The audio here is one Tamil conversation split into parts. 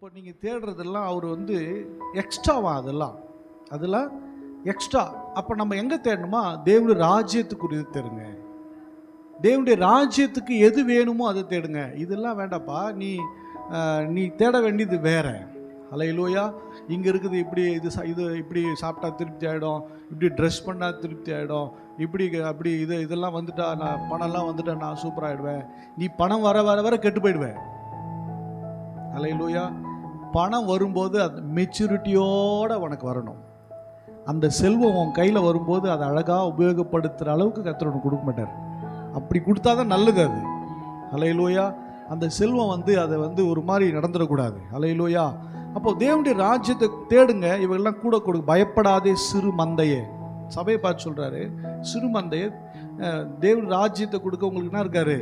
இப்போ நீங்கள் தேடுறதெல்லாம் அவர் எக்ஸ்ட்ராவா அதெல்லாம் எக்ஸ்ட்ரா. அப்போ நம்ம எங்கே தேடணுமா? தேவனுடைய ராஜ்யத்துக்குரியது தேடுங்க. தேவனுடைய ராஜ்யத்துக்கு எது வேணுமோ அதை தேடுங்க. இதெல்லாம் வேண்டாப்பா, நீ தேட வேண்டியது வேற. ஹல்லேலூயா. இங்கே இருக்குது இப்படி இது இப்படி சாப்பிட்டா திருப்தி ஆகிடும், இப்படி ட்ரெஸ் பண்ணால் திருப்தி ஆகிடும், இப்படி அப்படி இதெல்லாம் வந்துட்டா நான் பணம்லாம் வந்துட்டா நான் சூப்பராகிடுவேன். நீ பணம் வர வர வர கெட்டு போயிடுவேன். ஹல்லேலூயா. பணம் வரும்போது அது மெச்சூரிட்டியோடு உனக்கு வரணும். அந்த செல்வம் உன் கையில் வரும்போது அதை அழகாக உபயோகப்படுத்துகிற அளவுக்கு கர்த்தர் உனக்கு கொடுக்க மாட்டார். அப்படி கொடுத்தா தான் நல்லது அது. ஹல்லேலூயா. அந்த செல்வம் அதை ஒரு மாதிரி நடந்துடக்கூடாது. ஹல்லேலூயா. அப்போ தேவனுடைய ராஜ்யத்தை தேடுங்க. இவங்கெல்லாம் கூட கொடுங்க. பயப்படாதே சிறு மந்தையே. சபையை பார்த்து சொல்கிறாரு, சிறு மந்தையே தேவன் ராஜ்யத்தை கொடுக்க உங்களுக்கு என்ன இருக்காரு?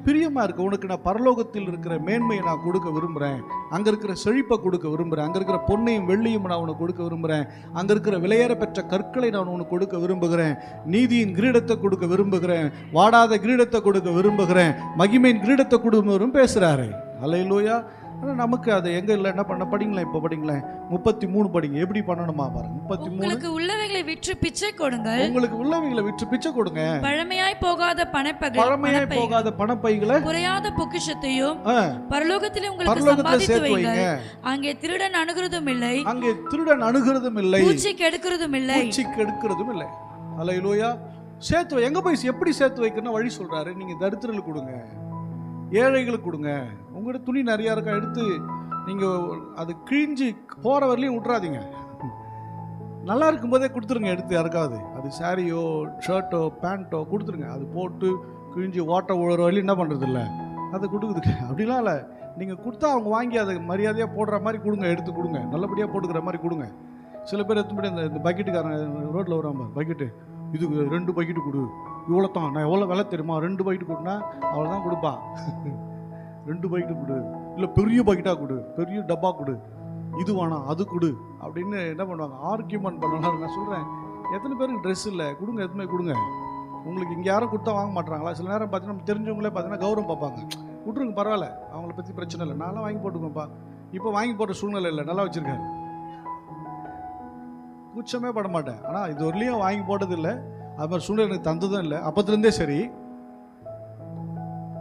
பிரியமாக இருக்கு. உனக்கு நான் பரலோகத்தில் இருக்கிற மேன்மையை நான் கொடுக்க விரும்புகிறேன். அங்கே இருக்கிற செழிப்பை கொடுக்க விரும்புகிறேன். அங்கே இருக்கிற பொன்னையும் வெள்ளியும் நான் உனக்கு கொடுக்க விரும்புகிறேன். அங்கே இருக்கிற விலையேற பெற்ற கற்களை நான் உனக்கு கொடுக்க விரும்புகிறேன். நீதியின் கிரீடத்தை கொடுக்க விரும்புகிறேன். வாடாத கிரீடத்தை கொடுக்க விரும்புகிறேன். மகிமையின் கிரீடத்தை கொடுக்க பேசுகிறாரு. ஹல்லேலூயா. ஆனால் நமக்கு அது எங்க இல்லை. என்ன பண்ண படிங்களேன், இப்போ படிங்களேன் 33 படிங்க. எப்படி பண்ணணுமா பாருங்க. 33. உங்களுக்கு உள்ளவைகளை விற்று பிச்சை கொடுங்கள். உங்களுக்கு உள்ளவைகளை விற்று பிச்சை கொடுங்க. பழமையாய் போகாத பணப்பைகளை குறையாத பொக்கிஷத்தையும் பரலோகத்திலே உங்களுக்கு சம்பாதித்து வைங்க. அங்கே திருடன் அணுகிறதும் இல்லை, பூச்சி கெடுக்கிறதும் இல்லை. ஹல்லேலூயா. சேர்த்து எங்க போய் எப்படி சேர்த்து வைக்கணும் வழி சொல்றாரு. நீங்க தரித்திரர்களுக்கு கொடுங்க, ஏழைகளுக்கு கொடுங்க. உங்கள்கிட்ட துணி நிறையா இருக்கா, எடுத்து நீங்கள் அது கிழிஞ்சு போகிற வரலையும் விட்றாதீங்க. நல்லா இருக்கும்போதே கொடுத்துருங்க. எடுத்து யாருக்காவது அது சாரியோ ஷர்ட்டோ பேண்ட்டோ கொடுத்துருங்க. அது போட்டு கிழிஞ்சு ஓட்ட உழுற வரலையும் என்ன பண்ணுறது இல்லை, அதை கொடுக்குதுங்க. அப்படிலாம் இல்லை. நீங்கள் கொடுத்தா அவங்க வாங்கி அதை மரியாதையாக போடுற மாதிரி கொடுங்க. எடுத்து கொடுங்க, நல்லபடியாக போட்டுக்கிற மாதிரி கொடுங்க. சில பேர் எடுத்துபடி இந்த பக்கெட்டுக்காரங்க ரோட்டில் வராம பக்கெட்டு, இது 2 பக்கெட்டு கொடு, இவ்வளோ தான், நான் எவ்வளோ விலை தெரியுமா, 2 பக்கெட்டு கொடுனா அவ்வளோ தான் கொடுப்பா. 2 பக்கெட்டு கொடு, இல்லை பெரிய பக்கெட்டாக கொடு, பெரிய டப்பா கொடு, இது வேணாம் அது கொடு அப்படின்னு என்ன பண்ணுவாங்க, ஆர்கியூமெண்ட் பண்ணலாம். நான் சொல்கிறேன், எத்தனை பேருக்கு ட்ரெஸ் இல்லை, கொடுங்க, எத்தனை கொடுங்க. உங்களுக்கு இங்கே யாரும் கொடுத்தா வாங்க மாட்டாங்களா? சில நேரம் பார்த்தீங்கன்னா நம்ம தெரிஞ்சவங்களே பார்த்தீங்கன்னா கௌரவம் பார்ப்பாங்க. விட்ருங்க, பரவாயில்ல, அவங்கள பற்றி பிரச்சனை இல்லை, நான்லாம் வாங்கி போட்டுக்கோப்பா. இப்போ வாங்கி போட்ட சூழ்நிலை இல்லை, நல்லா வச்சுருக்காரு, கூச்சமே பட மாட்டேன். ஆனால் இது வரலையும் வாங்கி போட்டது இல்லை, அது மாதிரி சூழ்நிலை எனக்கு தந்ததும் இல்லை. அப்பத்துலேருந்தே சரி.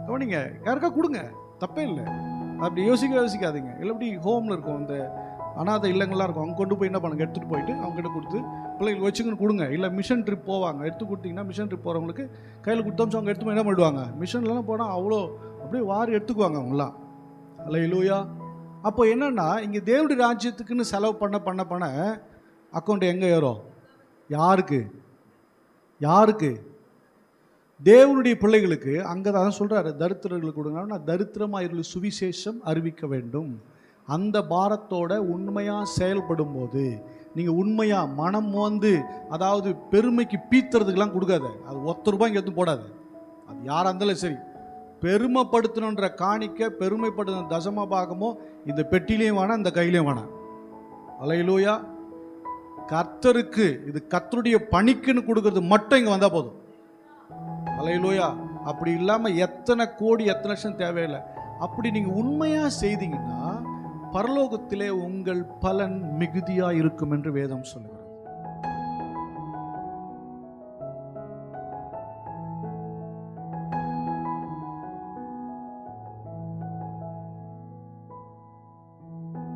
கவனிங்க, யாருக்கா கொடுங்க, தப்பே இல்லை. அப்படி யோசிக்காதீங்க. இல்லை அப்படி ஹோமில் இருக்கும், இந்த அனாதை இல்லங்கள்லாம் இருக்கும், அவங்க கொண்டு போய் என்ன பண்ணுங்க, எடுத்துகிட்டு போயிட்டு அவங்ககிட்ட கொடுத்து பிள்ளைங்களுக்கு வச்சுக்கன்னு கொடுங்க. இல்லை மிஷன் ட்ரிப் போவாங்க, எடுத்து கொடுத்தீங்கன்னா மிஷன் ட்ரிப் போகிறவங்களுக்கு கையில் கொடுத்தோம்ச்சு அவங்க எடுத்து என்ன பண்ணிடுவாங்க, மிஷன்லாம் போனால் அவ்வளோ அப்படியே வாரி எடுத்துக்குவாங்க அவங்களாம். ஹல்லேலூயா. அப்போ என்னென்னா, இங்கே தேவனுடைய ராஜ்யத்துக்குன்னு செலவு பண்ண அக்கௌண்ட் எங்கே ஏறும்? யாருக்கு? தேவனுடைய பிள்ளைகளுக்கு. அங்கே தான் சொல்கிறாரு, தரித்திரர்களுக்கு கொடுங்க. தரித்திரமாக இருந்து சுவிசேஷம் அறிவிக்க வேண்டும். அந்த பாரத்தோட உண்மையாக செயல்படும் போது நீங்கள் உண்மையாக மனம் அதாவது பெருமைக்கு பீத்துறதுக்கெல்லாம் கொடுக்காத. அது ₹1 இங்கே எடுத்து போடாது. அது யாராக இருந்தாலும் சரி. பெருமைப்படுத்தணுன்ற காணிக்க, பெருமைப்படுத்த தசம பாகமோ இந்த பெட்டிலையும் வேணாம், இந்த கையிலையும் வேணாம். ஹல்லேலூயா. கர்த்தருக்கு, இது கர்த்தருடைய பணிக்குன்னு கொடுக்கறது மட்டும் இங்கே வந்தால் போதும். ஹல்லேலூயா. அப்படி இல்லாமல் எத்தனை கோடி எத்தனை லட்சம் தேவையில்லை. அப்படி நீங்கள் உண்மையாக செய்தீங்கன்னா பரலோகத்திலே உங்கள் பலன் மிகுதியாக இருக்கும் என்று வேதம் சொல்லுது.